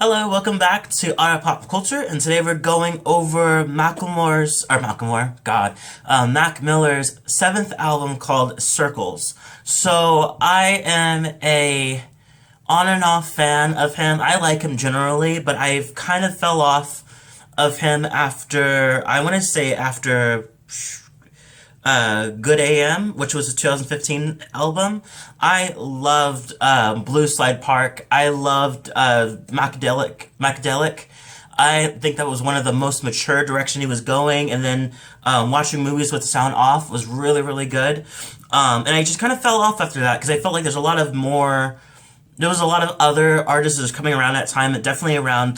Hello, welcome back to Otter Pop Culture, and today we're going over Mac Miller's seventh album called Circles. So I am a on and off fan of him. I like him generally, but I've kind of fell off of him after, I want to say after Good AM, which was a 2015 album. I loved Blue Slide Park. I loved Macadelic. I think that was one of the most mature direction he was going, and then watching movies with the sound off was really, really good. And I just kind of fell off after that because I felt like there was a lot of other artists that was coming around that time, definitely around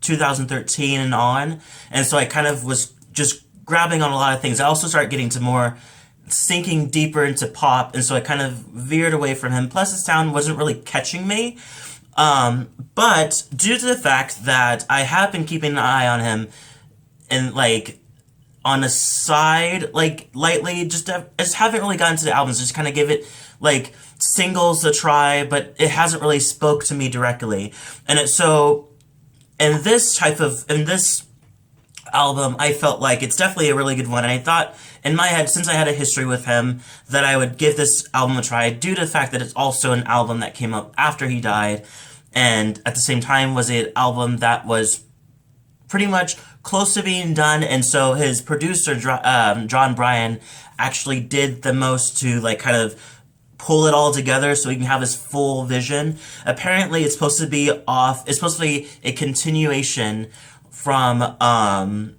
2013 and on, and so I kind of was just grabbing on a lot of things. I also started getting to more sinking deeper into pop, and so I kind of veered away from him. Plus, his sound wasn't really catching me. But due to the fact that I have been keeping an eye on him and on the side, lightly, just haven't really gotten to the albums. Just kind of give it singles a try, but it hasn't really spoke to me directly. And in this album, I felt like it's definitely a really good one, and I thought in my head, since I had a history with him, that I would give this album a try due to the fact that it's also an album that came up after he died, and at the same time was an album that was pretty much close to being done, and so his producer, John Bryan, actually did the most to kind of pull it all together so he can have his full vision. Apparently, it's supposed to be a continuation from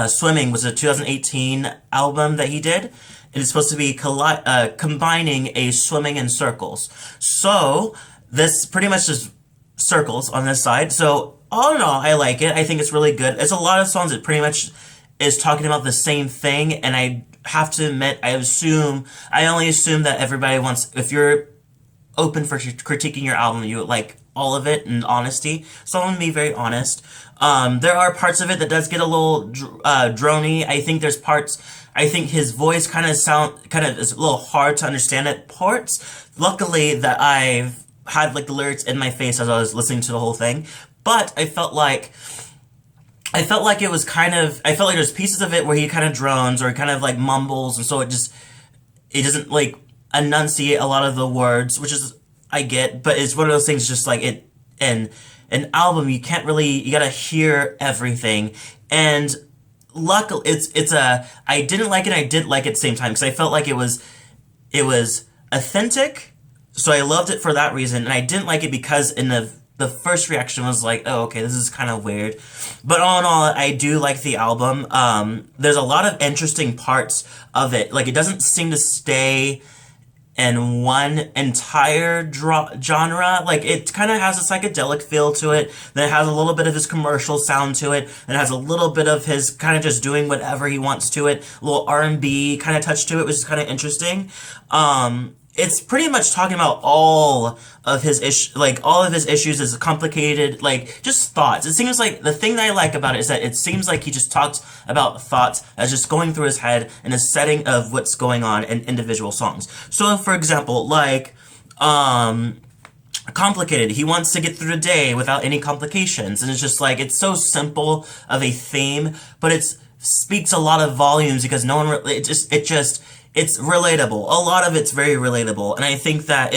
Swimming, was a 2018 album that he did. It is supposed to be combining a Swimming and Circles. So this pretty much is Circles on this side. So all in all, I like it. I think it's really good. It's a lot of songs that pretty much is talking about the same thing, and I have to admit, I only assume that everybody wants, if you're open for critiquing your album, you like all of it in honesty. So I'm gonna be very honest. There are parts of it that does get a little drony. I think his voice kind of is a little hard to understand at parts. Luckily that I've had the lyrics in my face as I was listening to the whole thing. But I felt like there's pieces of it where he kind of drones or he kind of mumbles, and so it doesn't enunciate a lot of the words, which is, I get, but it's one of those things just in an album, you gotta hear everything. And luckily, I didn't like it and I did like it at the same time, because I felt like it was authentic, so I loved it for that reason, and I didn't like it because in the first reaction was oh, okay, this is kind of weird. But all in all, I do like the album. There's a lot of interesting parts of it. It doesn't seem to stay in one entire genre. It kind of has a psychedelic feel to it, then it has a little bit of his commercial sound to it, and it has a little bit of his kind of just doing whatever he wants to it, a little R&B kind of touch to it, which is kind of interesting. It's pretty much talking about all of his issues is complicated, just thoughts. It seems like the thing that I like about it is that it seems like he just talks about thoughts as just going through his head in a setting of what's going on in individual songs. So, for example, Complicated. He wants to get through the day without any complications, and it's just it's so simple of a theme, but it speaks a lot of volumes because no one it's relatable. A lot of it's very relatable, and I think that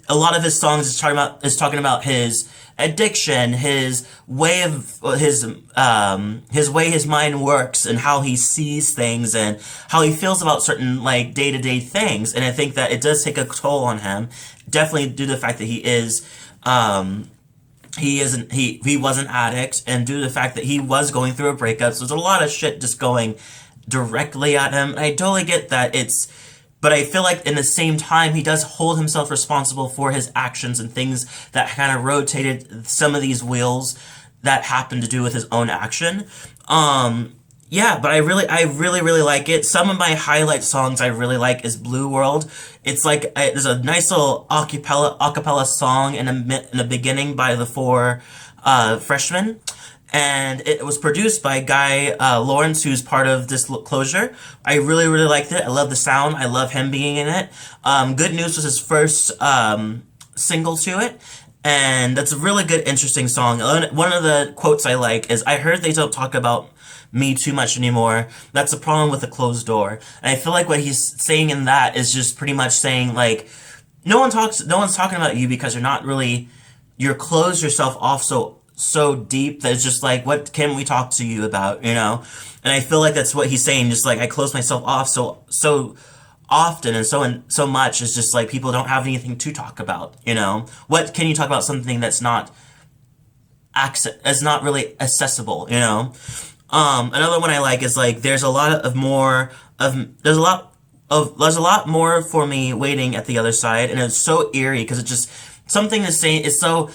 a lot of his songs is talking about his addiction, his way his mind works, and how he sees things, and how he feels about certain day-to-day things. And I think that it does take a toll on him, definitely due to the fact that he was an addict, and due to the fact that he was going through a breakup. So there's a lot of shit just going directly at him. I totally get that but I feel like in the same time, he does hold himself responsible for his actions and things that kind of rotated some of these wheels that happened to do with his own action. Yeah, but I really like it. Some of my highlight songs I really like is Blue World. It's there's a nice little acapella song in the beginning by the four freshmen. And it was produced by Guy Lawrence, who's part of Disclosure. I really liked it. I love the sound. I love him being in it. Good News was his first single to it. And that's a really good, interesting song. One of the quotes I like is, "I heard they don't talk about me too much anymore. That's the problem with the closed door." And I feel like what he's saying in that is just pretty much saying like, no one's talking about you because you're closed yourself off so deep that it's just like, what can we talk to you about, you know? And I feel like that's what he's saying, just like I close myself off so often and so much. It's just like people don't have anything to talk about, you know? What can you talk about, something that's not is not really accessible, you know? Another one I like is like, there's a lot of more of there's a lot more for me waiting at the other side. And it's so eerie because it's just something to say. It's so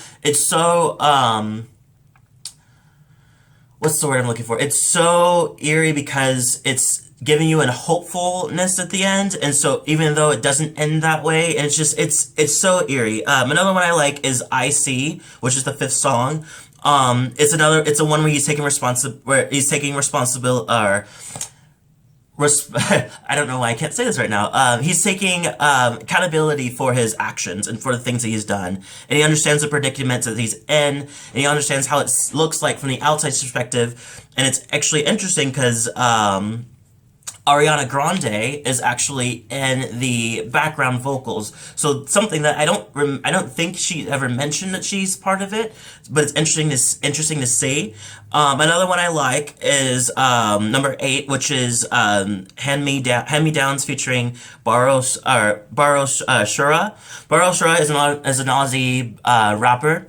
what's the word I'm looking for? It's so eerie because it's giving you a hopefulness at the end, and so even though it doesn't end that way, and it's so eerie. Another one I like is "I See," which is the fifth song. It's a one where he's taking responsibility, or I don't know why I can't say this right now. He's taking accountability for his actions and for the things that he's done, and he understands the predicament that he's in, and he understands how it looks like from the outside perspective. And it's actually interesting because Ariana Grande is actually in the background vocals, so something that I don't think she ever mentioned that she's part of it, but it's interesting to see. Another one I like is number 8, which is Hand Me Downs featuring Baro Sura. Baro Sura is an Aussie rapper.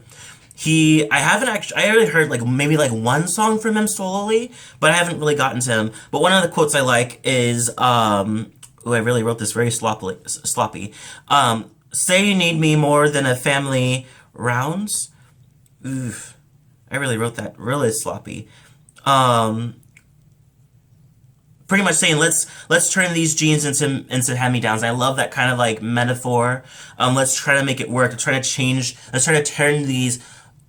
I already heard like maybe like one song from him solely, but I haven't really gotten to him. But one of the quotes I like is, I really wrote this very sloppy. "Say you need me more than a family rounds." Oof. I really wrote that really sloppy. Pretty much saying, let's turn these jeans into hand-me-downs. I love that kind of like metaphor. Let's try to make it work. Let's try to turn these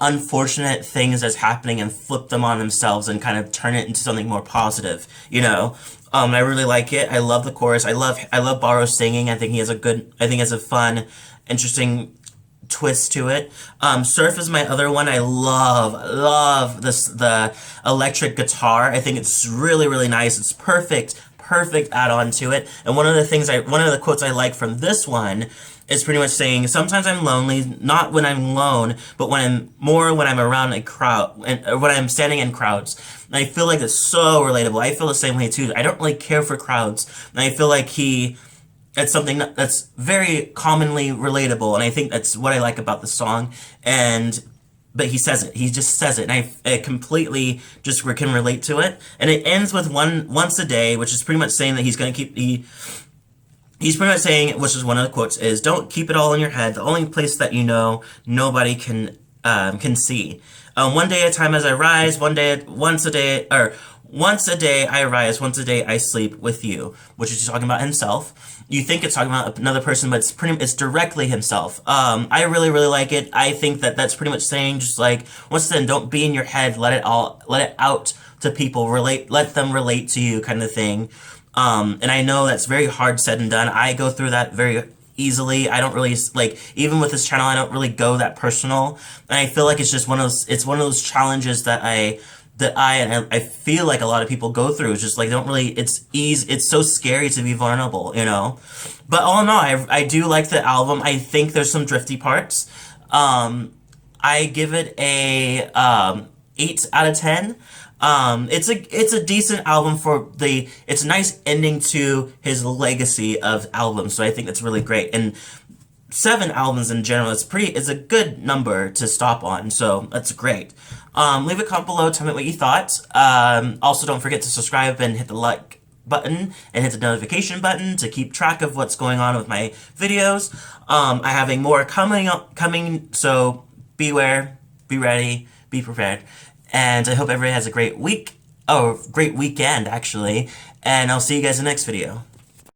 unfortunate things that's happening and flip them on themselves and kind of turn it into something more positive, you know. I really like it. I love the chorus. I love Baro singing. I think he has a fun, interesting twist to it. Surf is my other one. I love the electric guitar. I think it's really, really nice. It's perfect add-on to it. And one of the quotes I like from this one is pretty much saying, "Sometimes I'm lonely, not when I'm alone, but when I'm around a crowd, or when I'm standing in crowds." And I feel like it's so relatable. I feel the same way too. I don't really care for crowds, and I feel like it's something that's very commonly relatable, and I think that's what I like about the song. But he says it. He just says it, and I completely just can relate to it. And it ends with once a day, which is pretty much saying that he's going to keep He's pretty much saying, which is one of the quotes, is, "Don't keep it all in your head. The only place that you know nobody can see. One day at a time as I rise. Once a day I rise. Once a day I sleep with you," which is talking about himself. You think it's talking about another person, but it's directly himself. I really, really like it. I think that's pretty much saying, just like, once again, don't be in your head. Let it out to people. Let them relate to you, kind of thing. And I know that's very hard said and done. I go through that very easily. I don't really, like, even with this channel, I don't really go that personal. And I feel like it's just one of those challenges that I feel like a lot of people go through. It's just like, it's so scary to be vulnerable, you know? But all in all, I do like the album. I think there's some drifty parts. I give it a 8 out of 10. It's a decent album it's a nice ending to his legacy of albums, so I think that's really great. And 7 albums in general, it's a good number to stop on, so that's great. Leave a comment below, tell me what you thought. Also, don't forget to subscribe and hit the like button and hit the notification button to keep track of what's going on with my videos. I'm having more coming, so beware, be ready, be prepared. And I hope everybody has a great week, great weekend, actually. And I'll see you guys in the next video.